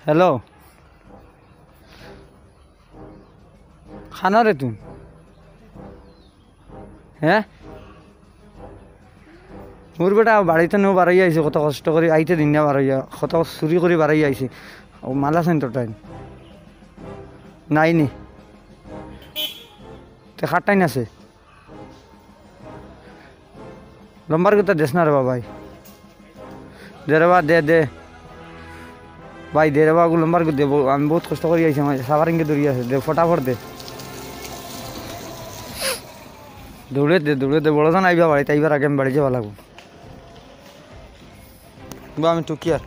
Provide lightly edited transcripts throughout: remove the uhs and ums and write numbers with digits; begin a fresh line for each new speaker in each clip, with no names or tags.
Hello खाना रे तुम हाँ मोर बेटा बाड़ीते नो बाराई आइसे कत कष्ट कर आईते दिन बाराई कत चुरी कर बाराई आइसे माला सेन तो टाइम नाई नी तो खाट टाइम आसे लम्बार के देश ना रे भाई दे रे बा दे दे भाई दे रे बा लम्बार को दे बहुत कष्ट कर आइसे सावारिंग के दौड़ी आसे दे फटाफट दे दौड़े दे बड़ो जान आइबा बाड़ीते आइबार आगे बाड़ी जावा लागो আমি টুকি আর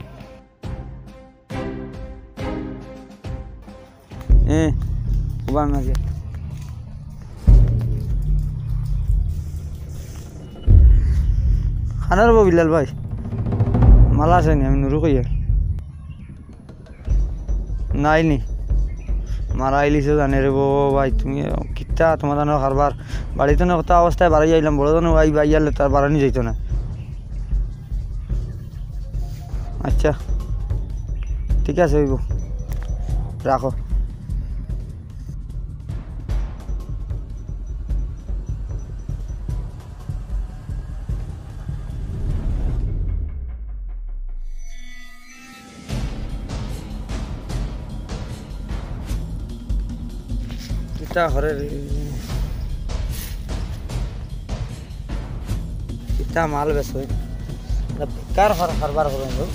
বাম আগে খানার বো বিলাল ভাই মালা আছে নি আমি নুরু কইয়া নাইনি মারা আইলিছে জানে রে বো ভাই তুমি কিতা তোমার জানো কারবার বাড়িতে না কত অবস্থায় বাড়ি আইলাম বড় জানো আইবা আইয়ালে তার বাড়ানি যাইতো না अच्छा ठीक है सही रखो कितना हरे कितना माल बेसो बेकार हर बार करो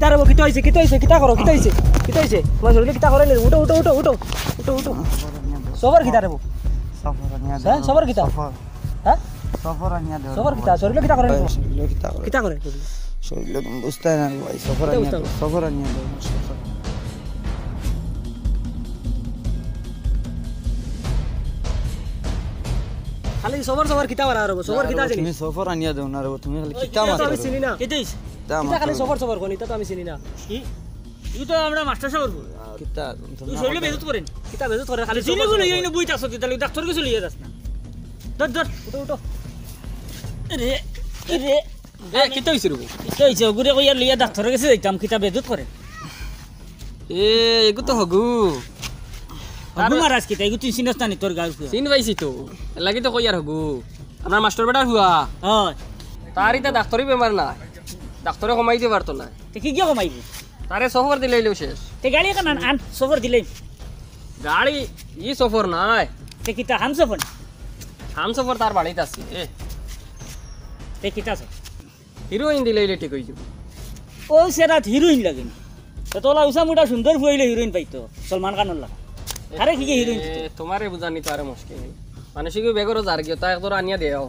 किता करो मैं सोचले किता करे उठो उठो उठो उठो उठो उठो सबर किता रे वो सबर किता हां सबर किता सोचले किता करे किता करे सोचले तुम बुझता है ना भाई सबर आनिया दो खाली सबर किता करा रे सबर किता আছে তুমি সফর আনিয়া দাও না রে তুমি খালি কিতা মারো আমি চিনি না কেতেইছ কিতা খালি সফর কোনি তা তো আমি চিনি না কি ই তো আমরা মাস্টার সাহেব কিতা তুমি শৈলে বেজত করেন কিতা বেজত করে খালি চিনি বলে এইনে বইতা আছে তাহলে ডাক্তার কে চলিয়ে যাস না ধর উঠো উঠো রে রে এ কিতা হইছে রে কিতা হইছে ওগুরে কইয়া লিয়া ডাক্তার কাছে যাইতাম কিতা বেজত করে এ এগু তো হগু হগু মারাজ কিতা এগু তুই চিনস না নি তোর গাল চিন পাইছি তো লাগি তো কইয়ার হগু আমার মাস্টার বেটার হুয়া হয় তারিতা ডাক্তারি বেমার না ডাক্তারে কমাইতে পারতো না তে কি গিয়া কমাইবি তারে সফর দিলেইলো শেষ তে গাড়ি কেন আন সফর দিলেই গাড়ি ই সফর নাই তে কিতা হাম সফর তার বাড়িতে আছে এ তে কিতা আছে হিরোইন দিলেইলে ঠিক হইছো ও সেরাত হিরোইন লাগে তো তোলা উসা মুটা সুন্দর ফুইলে হিরোইন পাইতো সলমান খানের লাগা আরে কি হিরোইন তোমারে বুঝানি তো আরে মুশকিল মানসিক বেগর জার গিয়ে তা একদর আনিয়া দেও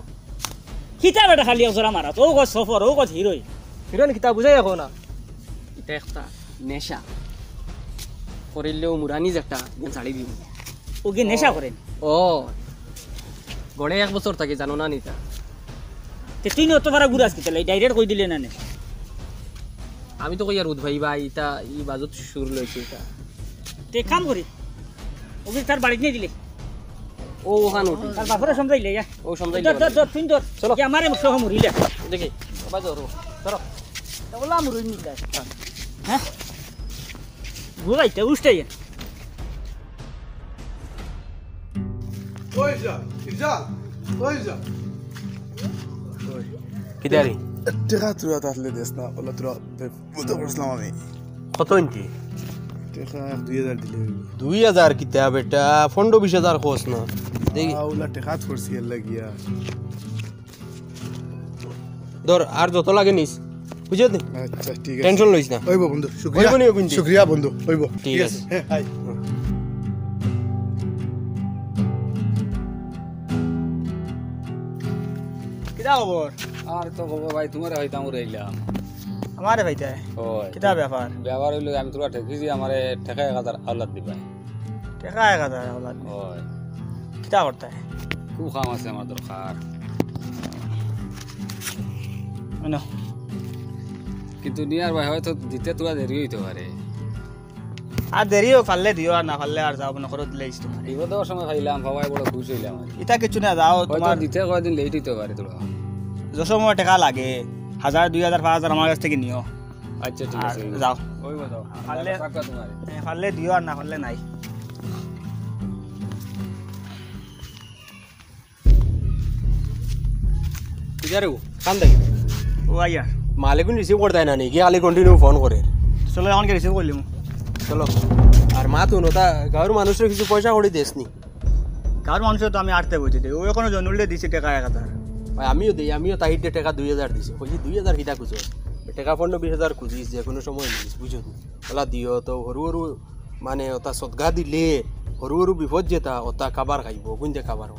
কিতা বেটা খালি ওজরা মারা তো ও সফর ও হিরোইন কিতা বুঝাই এখন না এটা একটা নেশা করিলেও মুরানিজ একটা ছাড়ি দিব ওকে নেশা করেন ও গড়ে 1 বছর থাকে জানো না নিতা তে তুই নত বারা গুরাস কি তাই ডাইরেক্ট কই দিলে না নে আমি তো কইয়া রুদ ভাই ইটা ই বাজত শুরু লইছে এটা তে কাম করি ওকে তার বাড়ি নিয়ে দিলে
ও ওখান উঠি
তার বাপরে সমঝাইলে যা
ও সমঝাই
ধর তুই ধর
চলো
কি আমারে মুখ সহ মরিলে
দেখি বাবা ধরো ধরো
তা বলা মরুই নি হ্যাঁ গুলাইতে উষ্টাই
ওই যা ইরজাল ওই যা
কিদারি
টেকা তুরা তাহলে দেস না ওলা তুরা বুঝতে পারছিলাম আমি
কত ইঞ্চি
টেকা 2000 দিলে
2000 কিতা বেটা 15-20,000 খোঁজ না দেখি
ওলা টেকা করছি এর লাগিয়া
ধর আর যত লাগে নিস বুঝছ নি
আচ্ছা ঠিক আছে
টেনশন লইস না
ওইব বন্ধু শুকরিয়া
ওইব নি কিন্তু
শুকরিয়া বন্ধু ওইব
ঠিক আছে
হ্যাঁ হাই
কিটা খবর
আর তো খবর ভাই তোমার হইতাম রইলাম
আমারে ভাইতাই
ওই
কিটা ব্যাপার
ব্যবহার হইলো আমি তোরা ঠেকিছি আমারে ঠেকা 1000 আওলাদ দিবা
টাকা 1000 আওলাদ
ওই
কিটা করতে
খুব কাম আছে আমার দরকার
না
কিন্তু নিয়ার ভাই হয়তো দিতে তোরা দেরি হইতে পারে
আর দেরিও পারলে দিও আর না পারলে আর যাও না করে দিলে ইষ্ট
বিপদ দেওয়ার সময় খাইলাম সবাই বড় খুশি হইলাম আর
এটা কিছু না যাও
হয়তো
তোমার
দিতে কয়দিন লেট হইতে পারে তোরা
যে সময় টাকা লাগে 1000 2000 5000 আমার কাছ থেকে নিও
আচ্ছা ঠিক
আর
আছে
যাও
ওই বাজাও
পারলে
টাকা তোমার
পারলে দিও আর না পারলে নাই
কিদারে কাম দেখি
ও আইয়া
মালিকুন রিসিভ করতাই না নি কি খালি কন্টিনিউ ফোন করে
চলো এখন কে রিসিভ করলিম
চলো আর মা তো নতা গাঁর মানুষের কিছু পয়সা করে দেস নি
কার মানুষের তো আমি আটতে বইতে দিই ও এখনো জনুললে দিছি টাকা 1000
ভাই আমিও দিই আমিও তাহিতে টাকা 2000 দিছি কইছি 2000 কিটা খুঁজো টাকা 15-20,000 খুঁজিস যে কোনো সময় নিস বুঝো ওলা দিও তো সরু সরু মানে ওটা সদগা দিলে সরু সরু বিপদ যেটা ওটা খাবার খাইব কোনটা খাবার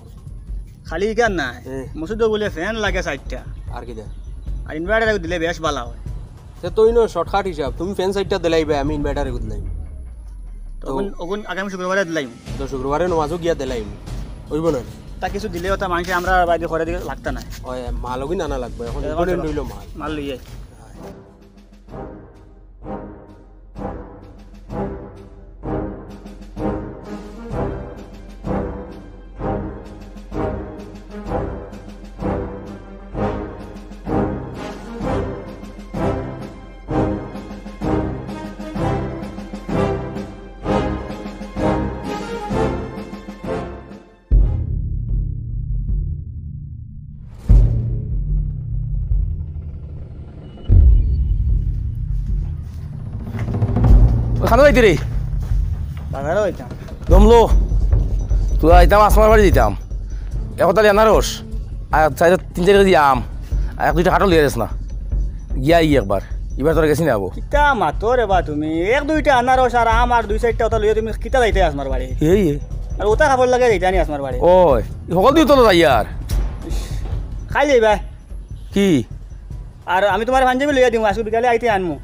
খালি কেন না
হ্যাঁ।
মুসুদ বলে ফ্যান লাগে 60টা
আর কি দে
আর ইনভার্টার দিলে বেশ ভালো হয়
সে তো ইনো শর্টকাট হিসাব তুমি ফ্যান সাইডটা দিলাইবে আমি ইনভার্টারে দিলাইম
ওগুন ওগুন আগামী শুক্রবারে দিলাম
তো শুক্রবারে নমাজও গিয়া দিলাইম হইব না
তা কিছু দিলে ওটা মানুষ আমরা বাইরে করে দিকে লাগতা না
ওই মালও আনা লাগবে এখন ইম্পর্টেন্ট হইল মাল
মাল লইয়ে
খানো যাইতে রে
বাজারে হইতাম
জমলো তুই আইতাম আসমার বাড়ি দিতাম একতালি আনারস আর 3-4 কেজি আম আর 1-2টা কাঠল দিয়ে না গিয়া একবার এবার তোরা গেছি না আবো
কিতা মাতো রে বা তুমি 1-2টা আনারস আর আম আর 2-4টা ওটা লইয়ে তুমি কিতা যাইতে আসমার বাড়ি
এই
আর ওটা খাবার লাগে যাইতা নি আসমার বাড়ি
ওই সকল দিও তো যাই আর
খাই যাইবা
কি
আর আমি তোমার পাঞ্জাবি লইয়া দিম আজকে বিকালে আইতে আনমু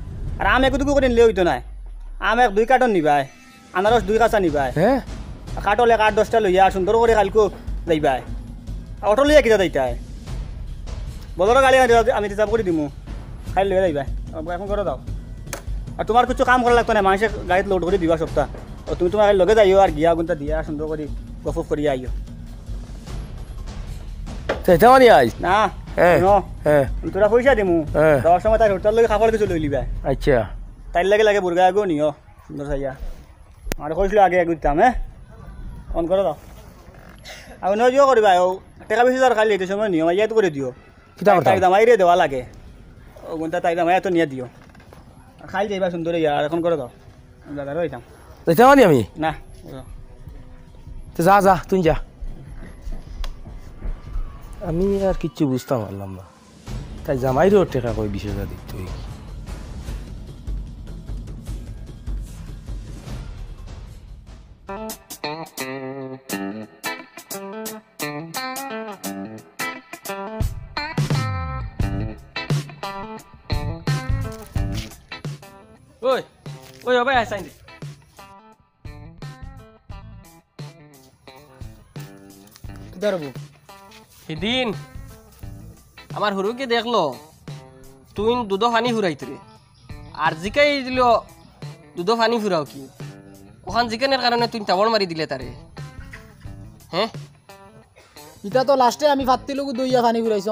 আর আম একটুকু করে নিলে হইতো না আম 1-2 কার্টন নিবাই আনারস 2 কাঁচা নিবাই
হ্যাঁ
কাঠল 8-10টা লইয়া সুন্দর করে কালকে যাইবাই অটো লইয়া কিতা যাইতাই বদলের গাড়ি আমি রিজার্ভ করে দিমু খাই লইয়া যাইবাই এখন করে দাও আর তোমার কিছু কাম করা লাগতো না মানুষের গাড়িতে লোড করে দিবা সপ্তাহ ও তুমি তোমার লগে যাইও আর গিয়া গুনটা দিয়া সুন্দর করে গফ করি আইও
সেইটা মানে আইস
না
হ্যাঁ হ্যাঁ
তোরা পয়সা দিমু
হ্যাঁ।
যাওয়ার সময় তাই হোটেল লগে খাবার কিছু লই লিবা
আচ্ছা
তাইর লাগে লাগে বুর্গা আগেও নিও সুন্দর চাইয়া আর কইছিল আগে আগে দিতাম হ্যাঁ অন করে দাও আর নয় জিও করিবা ও টাকা 20,000 খালি এই সময় নিও ইয়াত করে দিও
কিতা করতাম?
তাই দাম আইরে দেওয়া লাগে ও গুনটা তাই দাম আয়া তো নিয়ে দিও আর খালি যাইবা সুন্দর ইয়া আর এখন করে দাও দাদা রইতাম
সেইটা মানে আমি
না
তো যা যা তুই যা আমি আর কিচ্ছু বুঝতে পারলাম না তাই জামাইরও টাকা কই 20,000 দিতে হই
ওই ওই ভাই আইসাইন দে
দাঁড়াবো সেদিন আমার হরুকে দেখলো তুই দুধ পানি ফুরাইতে রে আর জিকাই দিল দুধ পানি ফুরাও কি ওখান জিকানের কারণে তুই টাবর মারি দিলে তারে হ্যাঁ
ইটা তো লাস্টে আমি ফাত্তি লগু দইয়া পানি ঘুরাইছি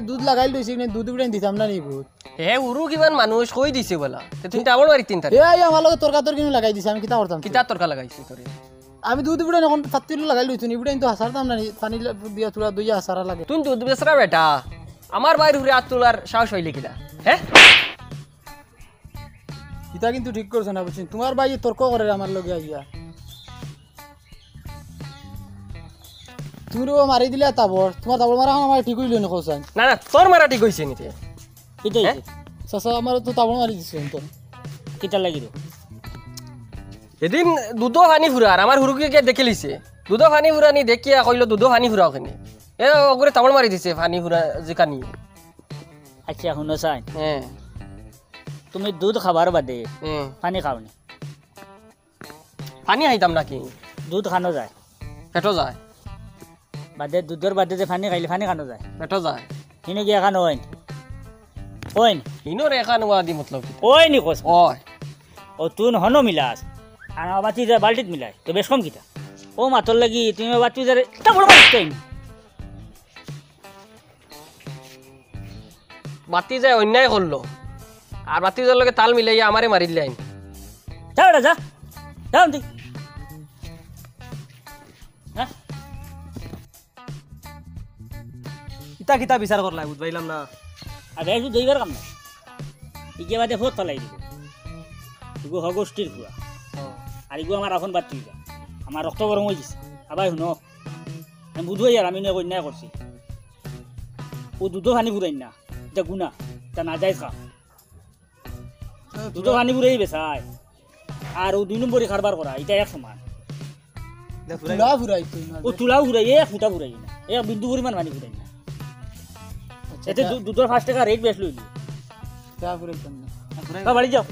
দুধ লাগাই লইছি নে দুধ উড়াই দিতাম না নি বহুত
হে উরু কিমান মানুষ কই দিছে বলা তে তুমি টাবল মারি তিন তারে
এই আমার লগে তরকা তরকি লাগাই দিছি আমি কিতা করতাম
কিতা তরকা লাগাইছি তোরে
আমি দুধ উড়াই এখন ফাত্তি লাগাই লইছি নি উড়াই তো হাসারতাম না পানি দিয়া তুলা দইয়া হাসারা লাগে
তুই দুধ বেচরা বেটা আমার বাইরে ঘুরে হাত তোলার সাহস হইলে কিনা হ্যাঁ
ইটা কিন্তু ঠিক করছ না বুঝছিস তোমার ভাই তর্ক করে আমার লগে আইয়া তুমি ও মারি দিলে তাবর তোমার তাবর মারা আমার ঠিক হইল না কোসাই
না না তোর মারা ঠিক হইছে নিতে
এটাই সাসা আমার তো তাবর মারি দিছ তো কিটা লাগিল
এদিন দুধ পানি ফুরার আমার হুরুকে দেখে লিছে দুধ পানি ফুরানি দেখিয়া কইলো দুধ পানি ফুরাও ওখানে এ ওগুলো তাবল মারি দিছে পানি ফুরা জিকানি
আচ্ছা শুনো চাই
হ্যাঁ
তুমি দুধ খাবার বাদে পানি খাওনি
পানি খাইতাম নাকি
দুধ খানো যায়
পেটো যায়
বাদে দুধের বাদে যে পানি খাইলে পানি খানো যায়
পেটো যায়
কিনে গিয়া খানো হইন হইন
ইনো রেখা নোয়া দি মতলব
ওই নি কোস
ওই
ও তুই হনো মিলাস আর বাতি যে বালতিত মিলাই তো বেশ কম কিটা ও মাতর লাগি তুমি বাতি যে তাবড় মারতেন
বাতি যায় অন্যায় করলো আর বাতি যার লগে তাল মিলাইয়া আমারে মারি দিলে আইন
যা বেটা যা যাও দি হ্যাঁ
কিতা কিতা বিচার করলা বুঝবাইলাম না
আর বেশি দইবার কাম না ইকে বাদে ফোর তলাই দিব ইগো হগষ্টির খুয়া আর ইগো আমার এখন বাদ তুই আমার রক্ত গরম হয়ে গেছে আবার শুনো আমি বুঝবই আর আমি অন্যায় করছি ও দুধও পানি ফুরাই না এটা গুণা এটা না যাই খা দুধও পানি ফুরাই বেসায় আর ও 2 নম্বরে কারবার করা এটা এক সমান ও তুলাও ফুরাই এক ফুটা ফুরাই না এক বিন্দু পরিমাণ পানি ফুরাই না এতে দুধের 5 টাকা রেট বেশ লইলি তা ফুরাইতাম না বাড়ি যাও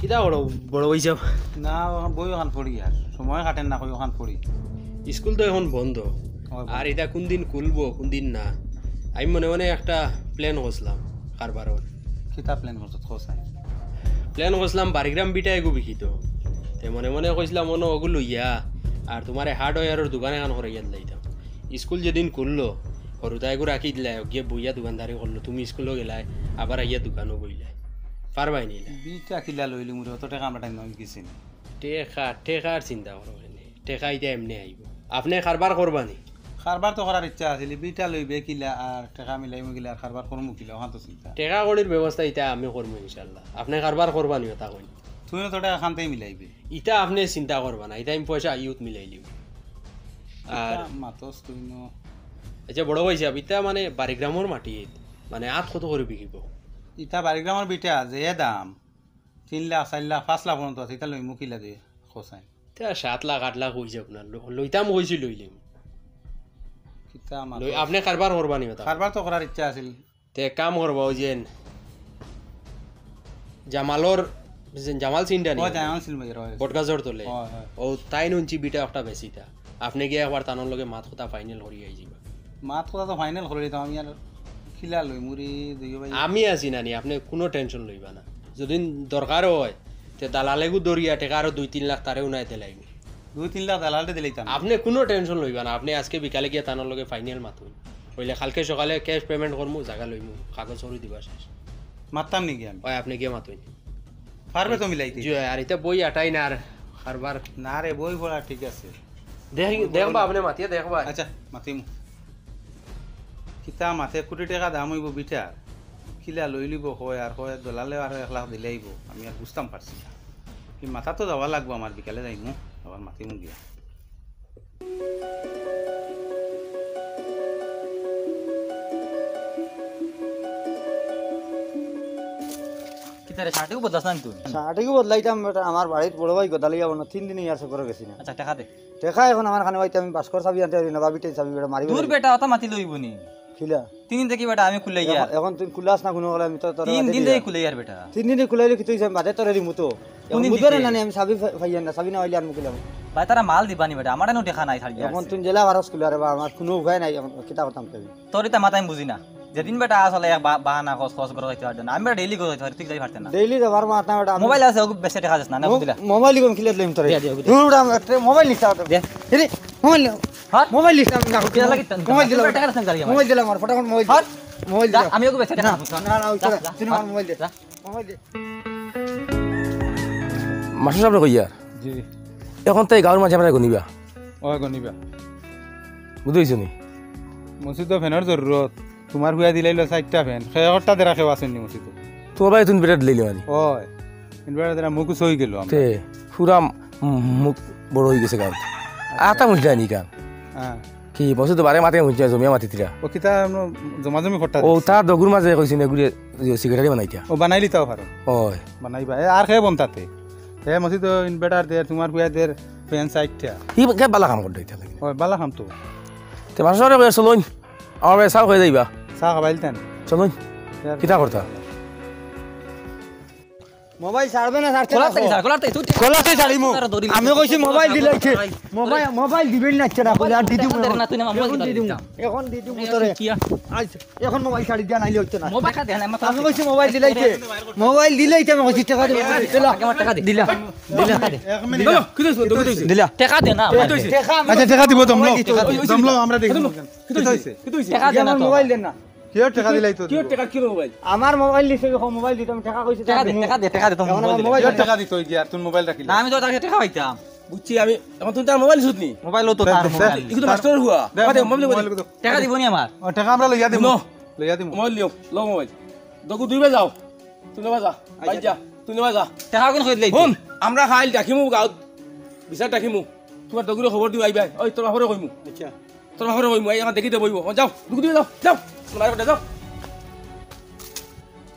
কিতা বড় হয়ে যাও
না বই ওখান পড়ি আর সময় কাটেন না কই ওখান পড়ি
স্কুল তো এখন বন্ধ আর এটা কোন দিন খুলবো কোন দিন না আমি মনে মনে একটা প্ল্যান করছিলাম কারবারর
কিতা প্ল্যান করছ কোসাই
প্ল্যান করছিলাম বারিগ্রাম বিটা এগু বিকিত তে মনে মনে কইছিলাম মনে ওগুলো ইয়া আর তোমার হার্ডওয়্যারের দোকান এখন করে ইয়াত লাইতাম স্কুল যেদিন খুললো সরুতা এগু রাখি দিলাই গিয়ে বইয়া দোকানদারি করলো তুমি স্কুলও গেলাই আবার আইয়া দোকানও বইলাই পারবাই নিলে
বিটা কিলা লইলি মুরে অত টাকা আমরা টাইম নই কিছু না
টেকার চিন্তা করো টেকা এটা এমনি আইব আপনি কারবার করবানি
কারবার তো করার ইচ্ছা আছিল বিটা লইবে কিলা আর টাকা মিলাইমু কিলা আর কারবার করমু কিলা ওখান তো চিন্তা
টেকা কড়ির ব্যবস্থা এটা আমি করবো ইনশাল্লাহ আপনি কারবার করবানি ওটা কই
তুই তো টাকা খানতেই মিলাইবে
ইটা আপনি চিন্তা করবা না এটা আমি পয়সা ইউথ মিলাই লিব আর
মাতস তুই ন
আচ্ছা বড় হয়েছে ইটা মানে বারিগ্রামের মাটি মানে আট কত করে বিকিব
ইটা বারিগ্রামের বিটা যে দাম 3 লাখ 4 লাখ 5 লাখ পর্যন্ত আছে এটা লইমু কিলা দে খোসাই
তা 7 লাখ 8 লাখ হইছে আপনার লইতাম হইছি লইলিম
কিতা মা
আপনি কারবার করবানি ওটা
কারবার তো করার ইচ্ছা আছিল
তে কাম করবা ওই যেন জামাল সিন্ডানি
ও জামাল ছিল মেয়ের
বটগাজর তোলে
হয় হয়
ও তাই নুনচি বিটা একটা বেশিটা আপনি গিয়ে একবার তানোর লগে মাত কথা ফাইনাল করি আইজিবা
মাত কথা তো ফাইনাল করে দিতাম আমি আর খিলা লই মুড়ি দুই ভাই
আমি আছি নানি আপনি কোনো টেনশন লইবা না যদি দরকার হয় তে দালালেগু দরিয়া টাকা আরো 2-3 লাখ তারেও নাইতে লাগবে
2-3 লাখ দালালতে দিলাইতাম
আপনি কোনো টেনশন লইবা না আপনি আজকে বিকালে গিয়ে তানোর লগে ফাইনাল মাতুন কইলে কালকে সকালে ক্যাশ পেমেন্ট করমু জায়গা লইমু কাগজ সরু দিবা শেষ
মারতাম নাকি আমি
ওই আপনি গিয়ে মাতুন
পারবে তো মিলাইতে
জি আর এটা বই আটাই না আর কারবার
না রে বই পড়া ঠিক আছে
দেখবা আপনি মাতিয়া দেখবা
আচ্ছা মাতিমু কিতা মাথে কোটি টাকা দাম হইব বিটার কিলা লই লিব হয় আর হয় দলালে আর 1 লাখ দিলেইব আমি আর বুঝতাম পারছি না কি মাথা তো যাওয়া লাগবো আমার বিকালে যাইমু আবার মাতিমু গিয়া
কিতারে শার্টেও বদলাস না তুই
শার্টেও বদলাইতাম আমার বাড়ির বড় ভাই গদালি যাব না 3 দিন ইয়ার করে গেছি না
আচ্ছা টাকা দে
দেখা এখন আমার খানে ভাইতে আমি বাস্কর চাবি আনতে না বাবিতে চাবি বেটা মারি
দূর বেটা অত মাতি লইবনি
খিলা
3 দিন থেকে বেটা আমি খুলে গিয়া
এখন তুই খুলাস না কোনো আমি তো
3 দিন থেকে খুলে ইয়ার বেটা
3 দিনে খুলাইলে কি তুই বাদে তোরে দিমু তো
কোন দিন
বুঝরে না আমি চাবি ফাইয়ান না চাবি না হইলে আর মুকিলাম ভাই তারা মাল দিবানি বেটা আমারে নো দেখা নাই থাকি
এখন তুই জেলা ভারস কুলে আরে আমার কোনো উপায় নাই কিতা করতাম কই
তোর এটা মাথায় বুঝি না যেদিন বেটা আসলে এক বাহানা খস করে হইতে পারতো না আমি বেটা ডেইলি করে হইতে তুই যাই পারতে না
ডেইলি যাবার মাথা বেটা
মোবাইল আছে ওকে বেশি দেখা যাস না না বুঝলা
মোবাইল কোন খিলে লইম তোরে দুটা মোবাইল নিছা
দে
রে মোবাইল
হ্যাঁ
মোবাইল নিছা না
কিলা লাগি
মোবাইল দিলা
টাকা রাখছেন গাড়ি
মোবাইল দিলা আমার ফটাফট মোবাইল
হ্যাঁ
মোবাইল দিলা
আমি ওকে বেশি দেখা
না না তুই আমার মোবাইল দে মোবাইল দে
মাস্টার সাহেব কইয়া
জি
এখন তাই গাঁৱৰ মাঝে মাঝে গনিবা
ওই গনিবা
বুঝাইছো নি
মসজিদ ফেনের জরুরত তোমার হুয়া দিলাইলো 4টা ফ্যান খেয়রটা দেরা খেও আছেন নি মসজিদ
তোমার ভাই তুমি বেটা দিলি মানে
ওই ইনভার্টার দেরা মুখ সই গেল আমরা
তে পুরা মুখ বড় হয়ে গেছে গাঁৱত আটা মুঠা নি কাম
হ্যাঁ
কি বসে তো বারে মাতে মুঠা জমিয়া মাতিতিরা
ও কিতা জমা জমি ফটা
ও তা দগুর মাঝে কইছি না গুড়ে সিগারেট বানাইতা
ও বানাইলি তাও পারো
ওই
বানাইবা আর খেয়ে বনতাতে হে মসজিদ ইনভার্টার দে তোমার হুয়া দের ফ্যান 4টা
ই কে বালা কাম করতে ইতা লাগে
ওই বালা খাম তো
তে মাস্টার সাহেব কইয়া চলুন আমার ভাই সাল হয়ে যাইবা
চা খাবাইলতেন
চলুন কিতা করতা
মোবাইল ছাড়বে না ছাড়তে
খোলা থেকে স্যার খোলা থেকে তুই
খোলাতে ছাড়িমু আমি কইছি মোবাইল দিলাইছে মোবাইল দিবেন না না কইলা আর দিদিমু
না তুই না মোবাইল
দিদিমু এখন দিদিমু তোরে এখন মোবাইল ছাড়ি দিয়া নাইলে হইতো না
মোবাইল কা দেন আমার
আমি কইছি মোবাইল দিলাইছে আমি কইছি টাকা দিলা
টাকা দে দিলা দিলা
এক মিনিট
দিলা
টাকা দে না
টাকা
আচ্ছা টাকা দিব দমলো আমরা দেখি কি হইছে
টাকা দে না
আমার মোবাইল দেন না
কিও টাকা দিলাই তো
আমার মোবাইল দিছে মোবাইল দিতাম টাকা কইছি
টাকা দে তো
মোবাইল
কিও টাকা দিত গিয়া তুই মোবাইল রাখিলা
না আমি তো টাকা টাকা পাইতাম
বুঝছি আমি এখন তুমি তার মোবাইল শুতনি
মোবাইল তো তার মোবাইল
ইকু মাস্টার হুয়া মাতে মোবাইল
টাকা দিবনি আমার
ও টাকা আমরা লইয়া দিমু লইয়া দিমু
মোবাইল লিও লো মোবাইল দগু দুইবা যাও তুমি বাজা বাই যা তুমি বাজা
টাকা কোন কই দিলাই
শুন আমরা খাইল ডাকিমু গাঁৱত বিচাৰ ডাকিমু তোমাৰ দগুৰে খবৰ দিও আইবা ঐ তোৰ বাপৰে কইমু
আচ্ছা
তোৰ বাপৰে কইমু এই দেখি দে বইব যাও দুগু দিবা যাও যাও তোমাৰ কথা যাও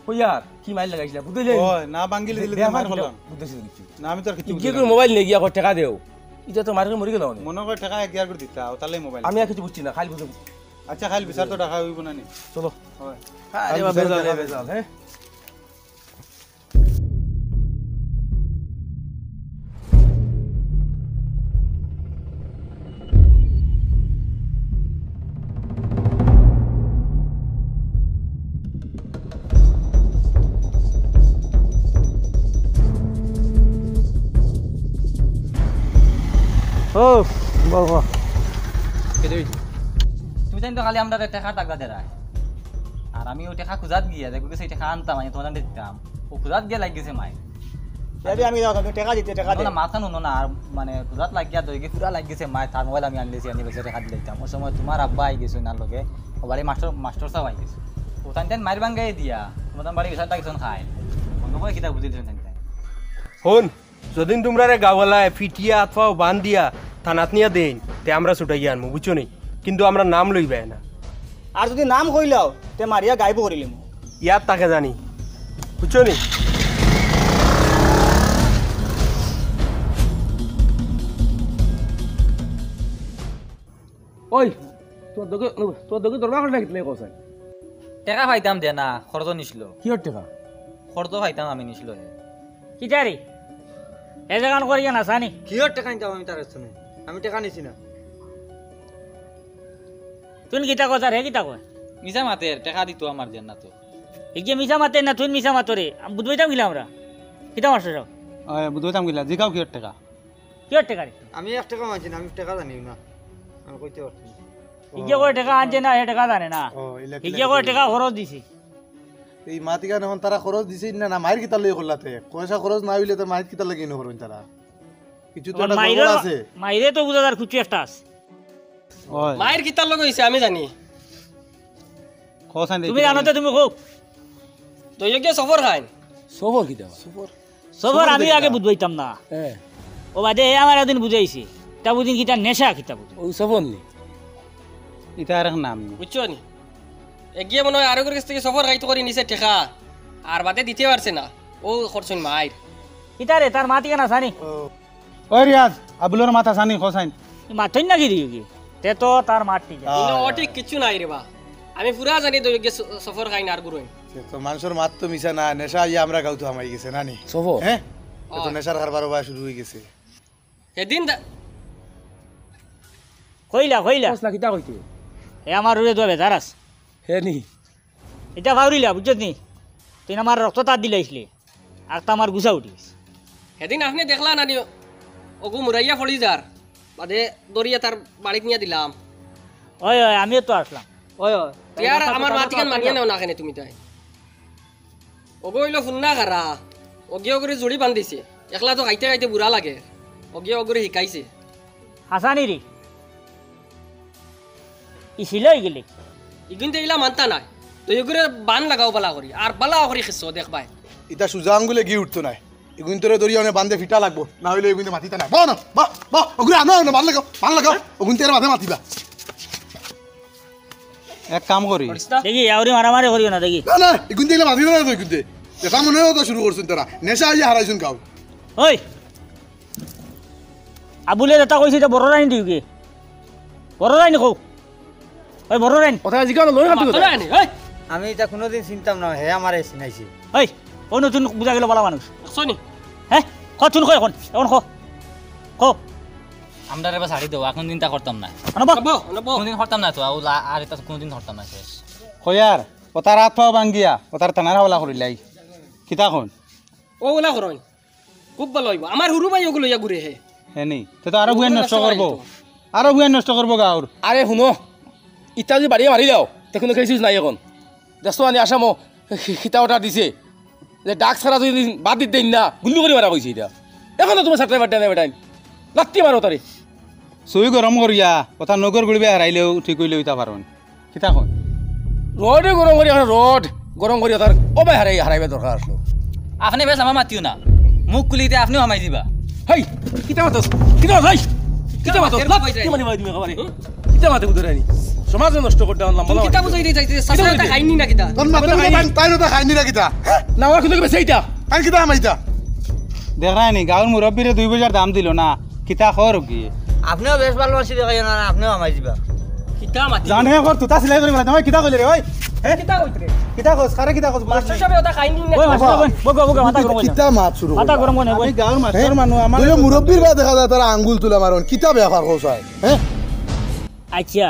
কইয়ার কি মাইল লাগাইছিলা বুঝলে
ওই না বাঙ্গিলি দিলে মার হলাম
বুঝতেছি কিছু
না আমি তো আর কিছু
কি করে মোবাইল নিয়ে গিয়া কয় টাকা দেও এটা তো মার্কে মরি গেল
মনে করে টাকা 11 করে দিতা ও তালে মোবাইল
আমি আর কিছু বুঝছি না খাইল বুঝো
আচ্ছা খাইল বিচার তো টাকা হইব না নি
চলো
হয়
আরে বাবা বেজাল হ্যাঁ
ও বাবা
তুমি জানি তো খালি আমরা টাকা টাকা দেরাই আর আমি ওই টাকা খুঁজাত গিয়া দেখো সেই টাকা আনতাম আমি তোমাদের দিতাম ও খুঁজাত গিয়া লাগিয়েছে মাই
আমি দাও টাকা দিতে টাকা দে
না মাথা নুনো না আর মানে খুঁজাত লাগিয়া দইগে পুরা লাগিয়েছে মাই তার মোবাইল আমি আনলেছি আনি বেশি টাকা দিলাম ওই সময় তোমার আব্বা আই গেছো না লগে ও বাড়ি মাস্টার সাহেব আই গেছো ও তান মাইর বাঙ্গাই দিয়া তোমার বাড়ি বিচার টাকা খাই বন্ধ করে কিতা বুঝিল তান
হন যদিন তোমরা গাওয়ালায় ফিটিয়া অথবা বান দিয়া থানাত নিয়া দেন তে আমরা ছুটাইয়া আনবো বুঝছো নি কিন্তু আমরা নাম লইবে না
আর যদি নাম কইলাও তে মারিয়া গাইব করিলিম
ইয়াত তাকে জানি বুঝছো নি
ওই তোর দগে দরবার করে রাখিলে কোসাই
টাকা পাইতাম দে না খরচ নিছিল
কিহর টাকা
খরচ পাইতাম আমি নিছিল
কি জারি এ জায়গা করিয়া না জানি কিহর টাকা নিতাম আমি তার শুনে আমি টাকা নিছি না তুই কিতা কথা রে কিতা কয়
মিছা মাতে টাকা দিত আমার দেন না তো
ইগে মিছা মাতে না তুই মিছা মাতরে আমি বুঝবাইতাম গিলা আমরা কিতা মাস্টার সাহেব
ওই বুঝতাম গিলা জিগাও কিও টাকা
কিহর টাকা রে আমি 1 টাকা মানছি না আমি টাকা জানি না আমি কইতে পারছি ইগে কয় টাকা আনছে না এ টাকা জানে না ইগে কয় টাকা খরচ দিছি
এই মাতিকা নহন তারা খরচ দিছে না না মাইর কিতা লই করলাতে পয়সা খরচ না হইলে তো মাইর কিতা লাগি ন করুন তারা কিছু তো একটা গড়বড় আছে
মাইরে তো বুঝাদার খুচি একটা আছে
ওই
মায়ের কিতার লগে হইছে আমি জানি
খোসান
তুমি জানো তো তুমি খুব
তো ইয়ে সফর খাইন
সবর কি দেওয়া
সবার আমি আগে বুঝবাইতাম না
হ্যাঁ
ও বাদে আমার একদিন বুঝাইছি তা বুঝিন কিতা নেশা কিতা বুঝ
ও সবর নি
এটা আর নাম
বুঝছো নি এগিয়ে মনে হয় আরোগ্যের কাছ থেকে সফর খাইতে করে নিছে টাকা আর বাদে দিতে পারছে না ও খরচুন মায়ের
কিতা রে তার মাতি কেনা জানি
ওই রিয়াজ আবুলের মাথা সানি খোসাইন
মাথই না গিরি কি তে তো তার মাটি
ও ঠিক কিছু নাই রে বা আমি পুরা জানি তো ইয়ে সফর খাইন আর গুরুই
তো মানুষের মাত তো মিশা না নেশা ইয়া আমরা গাউতো হামাই গেছে নানি
সবর
হ্যাঁ তো নেশার কারবার বা শুরু হয়ে গেছে
সেদিন
কইলা
কসলা কিতা কইতে
এ আমার রুয়ে দোয়া বেজার আছে
হে নি
এটা ভাউরিলা বুঝছত নি তুই আমার রক্ত তার দিলাইছিলি আর তা আমার গুছা উঠিস
সেদিন আপনি দেখলা না নিও ওগু মুরাইয়া ফড়ি যার বাদে দরিয়া তার বাড়িত নিয়ে দিলাম
ওই ওই আমিও তো আসলাম
ওই ওই ইয়ার আমার মাটিকান মানিয়ে নাও না কেন তুমি তাই ওগো হইলো ফুন্না খারা ওগিও করে জুড়ি বান্ধিছে একলা তো খাইতে খাইতে বুড়া লাগে ওগিও ওগরে শিকাইছে
হাসানি রে ইছিলই গেলি
ইগুনতে ইলা মানতা নাই তুই ওগরে বান লাগাও বালা করি আর বালা করি খেছো দেখবাই
ইটা সুজা আঙ্গুলে গিয়ে উঠতো না এগুন তোরে দরিয়া বান্ধে ফিটা লাগবো না হইলে এগুন মাতিতে না বাহ না বাহ ওগুলো আনো না বান লাগাও ওগুন তোরে মাথা মাতিবা
এক কাম করি
দেখি আউরি মারামারি করিও না দেখি
না এগুন দিলে মাতিবে না তো এগুন দে দেখা মনে হয় তো শুরু করছুন তোরা নেশা আইয়া হারাইছুন গাও
ওই আবুলে যেটা কইছে এটা বড় রাইন দিবি বড় রাইন কও ওই বড় রাইন
কথা জিগানো লই খাতি কথা
ওই
আমি এটা কোনোদিন চিন্তাম না হে আমারে চিনাইছে
ওই ও নতুন বুঝা গেল বালা মানুষ
শুনি
হ্যাঁ কচুন কই এখন কো
আমরা এবার ছাড়ি দেবো এখন দিন তা করতাম না
আনবা
কোনদিন করতাম না তো আর এটা কোনদিন করতাম না শেষ
কয়ার ও তার হাত পাও ভাঙ্গিয়া ও তার টানার হাওলা করিলাই কিতা কোন
ও ওলা করই খুব ভালো হইব আমার হুরু ভাই ওগুলো ইয়া ঘুরে হে
হেনি তো আরো বুয়ান নষ্ট করবো গাঁর
আরে শুনো ইটা যদি বাড়িয়ে মারি দাও তখন খেয়েছিস নাই এখন দেখছো আনি আসামো খিতা অর্ডার দিছে যে ডাক ছাড়া যদি বাদ দিতে না গুলি করে মারা কইছে এটা এখন তোমার সাথে বাড়তে নেবে টাইম লাত্তি মারো তারে
চুই গরম করিয়া কথা নগর গুড়িবে হারাইলেও ঠিক হইলেও ইতা পারন কিতা কোন
রডে গরম করি এখন রড গরম করি তার অবাই হারাইবে দরকার আসলো
আপনি বেশ আমার মাতিও না মুখ খুলিতে আপনিও হামাই দিবা
হেই কিতা মাতস হাই কিতা মাতস কি মানে মাই দিবে খাবারে কিতা মাতে বুদরে আনি সমাজ নষ্ট করতে আনলাম বলা
কিতা বুঝাই দিতে চাইতে সাসাটা খাইনি না কিতা
তোর মাথা তাই না খাইনি না কিতা
না ওয়া কিন্তু বেসাইতা
তাই কিতা আমাইতা
দেখায়নি গাঁর মুরব্বীরে 2 বছর দাম দিল না কিতা খর কি
আপনিও বেশ ভালোবাসি দেখাই না আপনিও আমাই দিবা
কিতা মাতি
জানে কর তুতা সিলাই করি বলা কিতা কইলে রে ওই
কিতা কইতরে
কিতা কস খারে কিতা কস
মাস্টার সাহেব ওটা খাইনি না
ওই মাস্টার বগো মাথা গরম হইছে
কিতা মাত শুরু
মাথা গরম হইছে
আমি গাঁর মাস্টার মানু আমার
তুই মুরব্বির বা দেখা যায় তারা আঙ্গুল তুলা মারন কিতা ব্যাপার কোসায় হ্যাঁ
আচ্ছা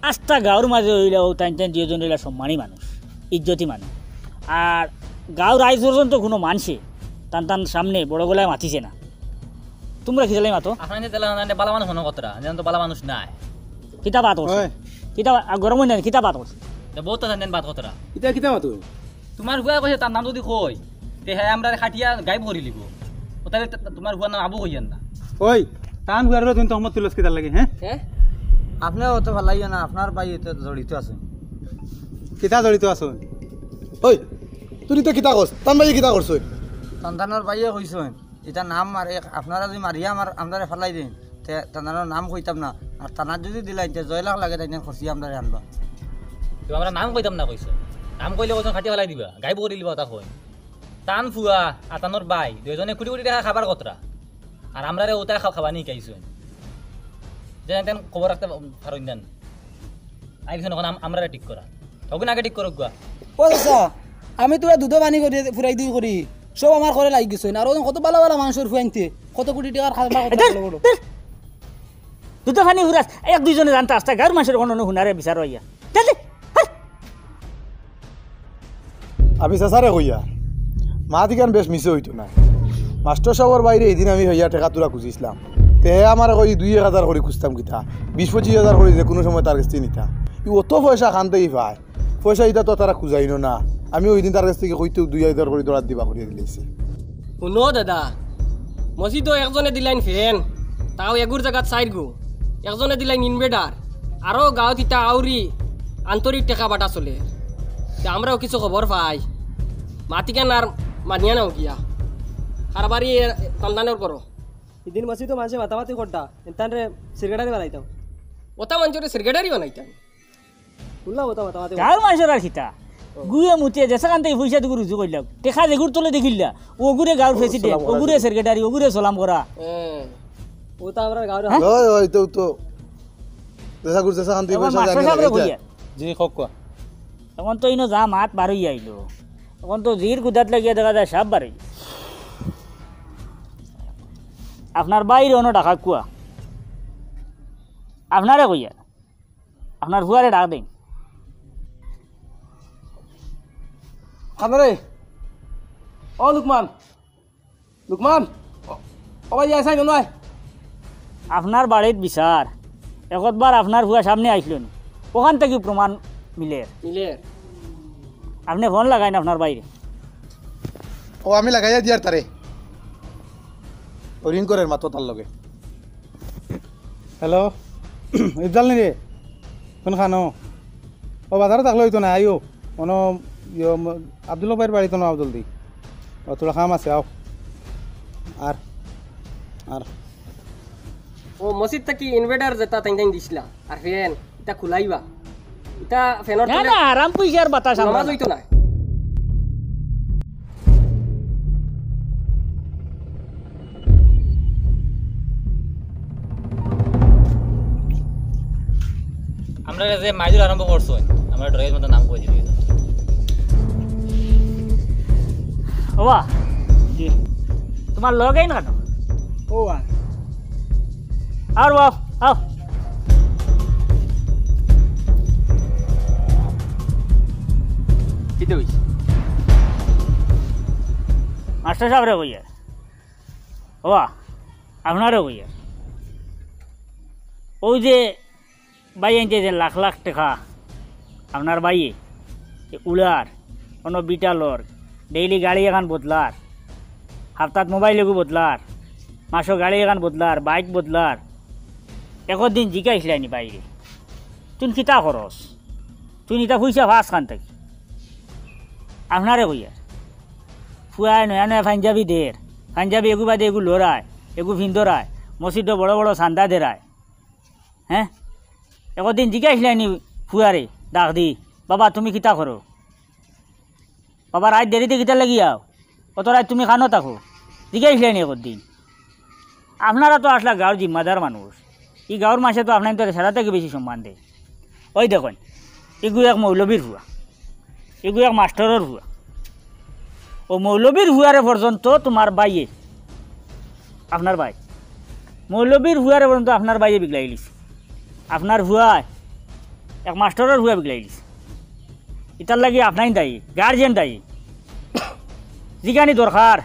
আস্তা গাঁর মাঝে হইলেও টাইন দুজন হইলে সম্মানী মানুষ ইজ্জতি মানুষ আর গাঁর আইজ পর্যন্ত কোনো মানছে টান সামনে বড় গলায় মাতিছে না তোমরা কি চালাই মাতো
আপনার যে বালা মানুষ হনো কতটা যেন তো বালা মানুষ নাই
কিতা বাত করছে কিতা গরম হই না কিতা বাত করছে
বহুত জানেন বাদ কতটা
কিতা কিতা মাতো
তোমার হুয়া কইছে তার নাম যদি কই তে হ্যাঁ আমরা খাটিয়া গাইব করি লিব ওতারে তোমার হুয়ার নাম আবু কইয়েন না
ওই টান গুয়ারে তুমি তহমত তুলস কিতা লাগে হ্যাঁ
হ্যাঁ
আপনিও অত ভাল লাগিও না আপনার ভাই এতে জড়িত আছে কিতা জড়িত আছে
ওই তুই তো কিতা কস তান ভাই কিতা করছ
সন্তানের ভাইয়ে কইছেন এটা নাম মারে আপনারা যদি মারিয়া আমার আমদারে ফালাই দিন তে তানার নাম কইতাম না আর তানার যদি দিলাই তে 6 লাখ লাগে তাই খরচি আমদারে আনবা
তো আমরা নাম কইতাম না কইছো নাম কইলে ওজন খাটিয়া ফেলাই দিবা গাইব করি লিবা তা কই টান ফুয়া আতানোর বাই দুইজনে কোটি কোটি টাকা খাবার কতরা আর আমরা রে ওটা খাবা নি কাইছো যেন তেন খবর রাখতে পারুন দেন আইছেন এখন আমরা ঠিক করা তখন আগে ঠিক করুক গা
ও আচ্ছা আমি তোরা দুধ পানি করে ফুরাই দিই করি সব আমার ঘরে লাগি গেছে আর কত ভালো ভালো মানুষের ফুয়াইতে কত কোটি টাকার খাবার
দুটো খানি হুরাস এক দুইজনে জানতে আসতে গাঁর মানুষের কোনো হুনারে বিচার হইয়া
আমি চাচারে কইয়া মা দিকান বেশ মিশে হইতো না মাস্টার সাহেবের বাইরে এদিন আমি হইয়া টেকা তোরা খুঁজিছিলাম তে আমার কই 2,000 করে খুঁজতাম কিতা 20-25,000 করে যে কোনো সময় তার কাছ থেকে নিতা ই অত পয়সা খানতেই পায় পয়সা ইটা তো তারা খুঁজাইনো না আমি ওই দিন তার কাছ থেকে কইতেও 2,000 করে দৌড়াত দিবা করিয়ে দিলেছি
শুনো দাদা মসি তো একজনে দিলাইন ফেন তাও এগুর জায়গাত চাইর গো একজনে দিলাইন ইনভেটার আরও গাঁৱত ইটা আউরি আন্তরিক টেকা বাটা চলে আমরাও কিছু খবর পাই মাতিকান আর মানিয়া নাও গিয়া কারবারি সন্ধানের করো
ইদিন মাসি তো মানুষে মাতামাতি করতা এনতান রে সিরগাড়ারি বানাইতাম
ওটা মানুষের সেক্রেটারি বানাইতাম
শুনলাম ওটা মাতামাতি
গাঁর মানুষের আর খিতা গুয়ে মুতিয়ে যেসাকান থেকে পয়সা দিকে রুজু করলাম টেকা যেগুর তোলে দেখিলা ওগুরে গাঁর প্রেসিডেন্ট ওগুরে সেক্রেটারি ওগুরে সালাম করা
ওটা আমরা গাঁর
ওই ওই তো দেশা গুর দেশা শান্তি পয়সা জানি
জি কক কোয়া
এখন তো ইনো যা মাত বার হইয়া আইলো এখন তো জির গুদাত লাগিয়ে দেখা যায় সব বার আপনার বাইরে অন্য টাকা কুয়া আপনারে কইয়া আপনার ফুয়ারে ডাক দেন
খানারে ও লুকমান লুকমান ও ভাই আইসাই নয়
আপনার বাড়ির বিচার একবার আপনার ফুয়া সামনে আসলেন ওখান থেকে প্রমাণ মিলে আপনি ফোন লাগাইন আপনার বাইরে
ও আমি লাগাইয়া দিয়ার তারে ও রিং করের মাত্র তার লগে হ্যালো ইফজাল নি রে কোন খানো ও বাজারে থাকলে হইতো না আইও কোনো আব্দুল ভাইয়ের বাড়িতে না আব্দুল দি ও তোরা খাম আছে আও আর আর
ও মসজিদ থেকে ইনভার্টার যেটা তাই দিছিলা আর ফ্যান এটা খুলাইবা এটা ফ্যানের
না না আরাম পয়সার বাতাস
নামাজ হইতো না
আমরা যে মাইজুর আরম্ভ করছো আমরা ড্রাইভার মতো নাম কই দিই
ওবা তোমার লগেই না কেন
ও
আর বাপ আও
কি দইছ
মাস্টার সাহেব রে কইয়া ওবা আপনারও কইয়া ওই যে বাই আনছে যে লাখ লাখ টাকা আপনার বাইয়ে উলার কোনো বিটালর ডেইলি গাড়ি এখন বদলার হাফতাত মোবাইল এগু বদলার মাসো গাড়ি এখন বদলার বাইক বদলার একদিন জিকাইছিলানি বাইরে তুই কিতা খরচ তুই নিতা পয়সা ফাঁস খান থাকি আপনারে কইয়া ফুয়ায় নয়া নয়া পাঞ্জাবি দের পাঞ্জাবি এগু বাদে এগু লড়ায় এগু ভিন্দরায় মসজিদে বড় বড় চান্দা দেরায় হ্যাঁ একদিন জিজ্ঞাসিলানি ফুয়ারে ডাক দি বাবা তুমি কিতা করো বাবা রাত দেরিতে কিতা লাগি আও অত রাত তুমি খানো থাকো জিজ্ঞাসিলানি একদিন আপনারা তো আসলা গাঁর জিম্মাদার মানুষ এই গাঁর মাসে তো আপনার তো সারা থেকে বেশি সম্মান দেয় ওই দেখুন এগু এক মৌলবীর হুয়া এগু এক মাস্টারের হুয়া ও মৌলবীর হুয়ারে পর্যন্ত তোমার বাইয়ে আপনার ভাই মৌলবীর হুয়ারে পর্যন্ত আপনার বাইয়ে বিগলাই লিছে আপনার হুয়ায় এক মাস্টারের হুয়া বিগলাই দিছে এটার লাগে আপনাই দায়ী গার্জেন দায়ী যেখানে দরকার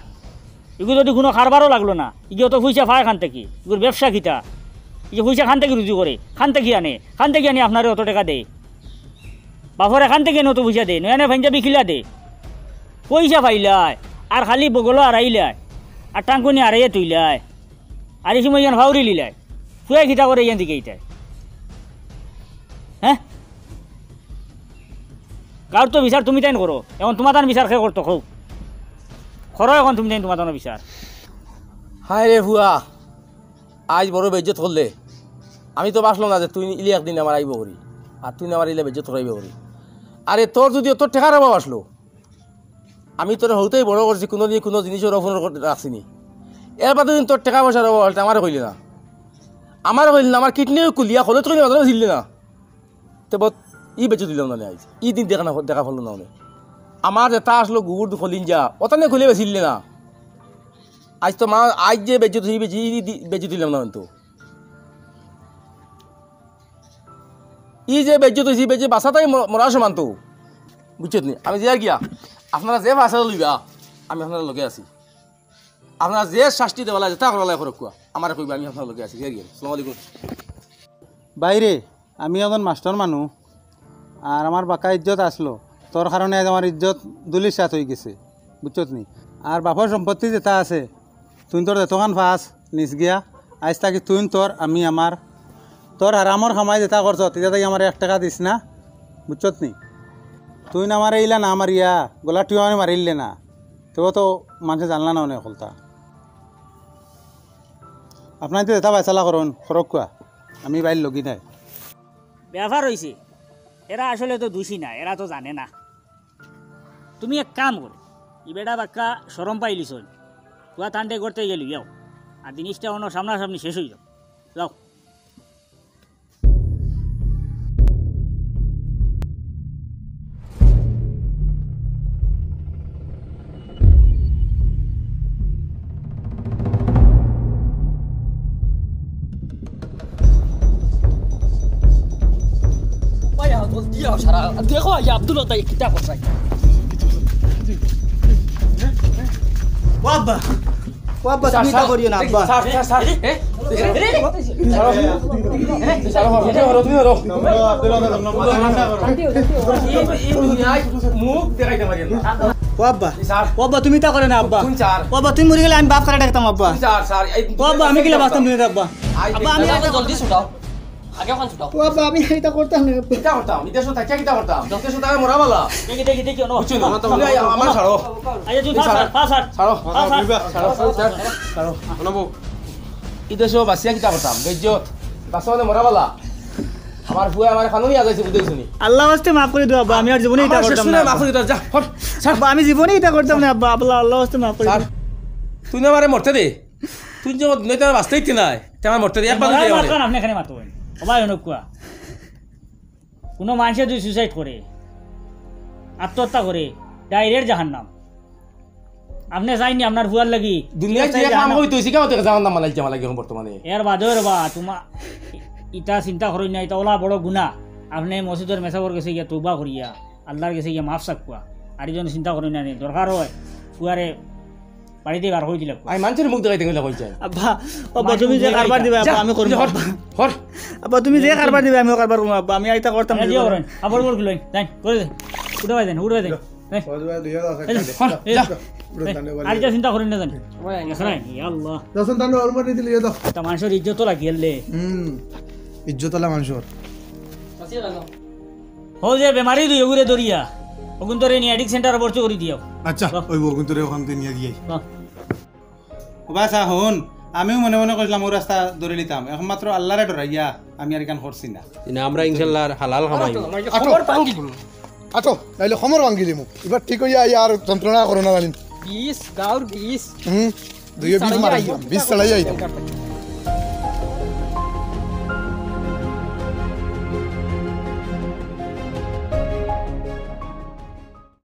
এগুলো যদি কোনো কারবারও লাগলো না এগুলো তো পয়সা পায় খান থেকে এগুলোর ব্যবসা কিতা এই যে পয়সা খান থেকে রুজু করে খান থেকে আনে আপনারে অত টাকা দেয় বাপরে খান থেকে অত পয়সা দেয় নয়া নয়া পাঞ্জাবি খিলা দে পয়সা পাইলায় আর খালি বগলো আড়াইলায় আর টাঙ্কুনি আড়াইয়ে তুইলায় আর এই সময় ইয়ান ভাউরি লিলায় ফুয়াই খিতা করে ইয়ান দিকে ইটায় হ্যাঁ গাঁর তো বিচার তুমি তাই করো এখন তোমার তার বিচার খেয়ে করতো খো খরো এখন তুমি তাই তোমার তার বিচার
হায় রে ভুয়া আজ বড় বেজ্জত করলে আমি তো বাসলাম না যে তুই ইলি একদিন আমার আইব করি আর তুই আমার ইলে বেজ্জত করাইব করি আরে তোর যদি তোর টেকার অভাব আসলো আমি তোর হতেই বড় করছি কোনোদিন কোনো জিনিসের অফার রাখছিনি এরপর দিন তোর টাকা পয়সার অভাব হলে আমারও কইলি না আমার কিডনিও কুলিয়া হলে তো ছিললি না তো ই বেঁচে দিলাম না আজ ই দিন দেখা ফেললো না আমার যেটা আসলো গুড় ফলিন যা ওখানে খুলে বেছিলি না আজ তো মা আজ যে বেঁচে বেঁচে দিলাম না তো ই যে বেঁচে তুই বেঁচে বাসাটাই মরা সমান তো বুঝছো নি আমি যে আর গিয়া আপনারা যে ভাষা লইবা আমি আপনারা লগে আছি আপনারা যে শাস্তি দেওয়া লাগে তা করা লাগে ফরক আমার কইবা আমি আপনার লগে আছি গিয়া আসসালামু আলাইকুম
বাইরে আমি এখন মাস্টার মানুষ আর আমার বাঁকা ইজ্জত আসলো তোর কারণে আজ আমার ইজ্জত দুলির সাথ হয়ে গেছে বুঝছত নি আর বাপর সম্পত্তি যেটা আছে তুই তোর এতখান ফাঁস নিচ গিয়া আজ থাকি তুই তোর আমি আমার তোর হারামর খামাই যেটা করছ তেতিয়া তাই আমার 1 টাকা দিস না বুঝছত নি তুই না মারে ইলা না মারিয়া গলা তুই মানে মারিলে না তবু তো মানুষে জানলা না অনেক হলতা আপনার তো এটা বাইচালা করুন খরক কোয়া আমি বাইর লগি নাই
ব্যাপার হয়েছে এরা আসলে তো দোষী না এরা তো জানে না তুমি এক কাম করো ই বেটা বাক্কা সরম পাইলিস তুয়া টানটে করতে গেলি যাও আর জিনিসটা অন্য সামনাসামনি শেষ হয়ে যাও যাও
যাও সারা দেখো আজ আব্দুল তাই কিতা করছাই
ও আব্বা তুমি তা করিও না আব্বা আব্বা তুমি তা করে না আব্বা আব্বা তুমি মরে গেলে আমি বাপ করে ডাকতাম আব্বা আব্বা আমি কিলা বাঁচতাম না আব্বা আব্বা আমি
জলদি ছুটাও আগে ওখান ছুটাও
আব্বা আমি এটা করতাম না
কিতা করতাম বিদেশ থাকি কিতা করতাম যথেষ্ট টাকা মরা বালা
দেখি না
বুঝছো না আমার ছাড়ো
আচ্ছা তুই পাস
ছাড়ো ছাড়ো নবো বিদেশ বাসিয়া কিতা করতাম গজ্জ বাসনে মরা বালা আমার ফুয়া আমার কানুনি আগাইছে বুঝেছনি
আল্লাহ ওয়াস্তে মাফ করে দিও আব্বা আমি আর জীবনে এটা করতাম না
মাফ করে দাও যা হট
আব্বা আমি জীবনে এটা করতাম না আব্বা আল্লাহ ওয়াস্তে মাফ করে দিও
তুই না আমারে মরতে দে তুই যে নইতে বাঁচতেই নাই তেমন মরতে দে একবার দে
মারকান আপনি এখানে মাতবেন সবাই অনুকুয়া কোনো মানুষে যদি সুইসাইড করে আত্মহত্যা করে ডাইরেক্ট জাহান্নাম আপনি চাইনি আপনার ফুয়ার লাগি
দুনিয়া যে কাম হইতইছে কেউ তো জাহান্নাম মালাইছে মালাইছে এখন বর্তমানে
এর বাদে বা তোমা ইটা চিন্তা করই না এটা ওলা বড় গুনাহ আপনি মসজিদের মেসাবর গেছে গিয়া তওবা করিয়া আল্লাহর গেছে গিয়া মাফ চাকুয়া আর ইজন চিন্তা করই না দরকার হয় ফুয়ারে বাড়িতে বার হই দিলে
আই মানুষের মুখ দেখাইতে গেলে কইছে
আব্বা তুমি যে কারবার দিবা আব্বা আমি করব
হর
আব্বা তুমি যে কারবার দিবা আমি কারবার করব আব্বা আমি আইতা করতাম না
জিও করেন আবার বল লইন যাই করে দেন উড়াই দেন আর যা চিন্তা করেন না জানি আল্লাহ
দশন তান্ড অলমারি দিলি দাও
তা মানুষের ইজ্জত লাগিয়ে
ইজ্জতলা মানুষের
হো যে বেমারি দুই ওগুরে দরিয়া ওগুন তোরে নি অ্যাডিক সেন্টারে ভর্তি করে দিও
আচ্ছা ওই বগুন তোরে ওখান থেকে নিয়ে দিয়ে
বাসা হন আমিও মনে মনে করছিলাম ও রাস্তা ধরে নিতাম এখন মাত্র আল্লাহরে ডরাইয়া আমি আর এখান করছি না
আমরা ইনশাল্লাহ হালাল খামাই
আটো নাইলে খমর ভাঙ্গি দিমু এবার ঠিক হইয়া আর যন্ত্রণা করো না জানিন
20 গাউর 20
দুইও 20 মারাই 20 চালাই যাইতাম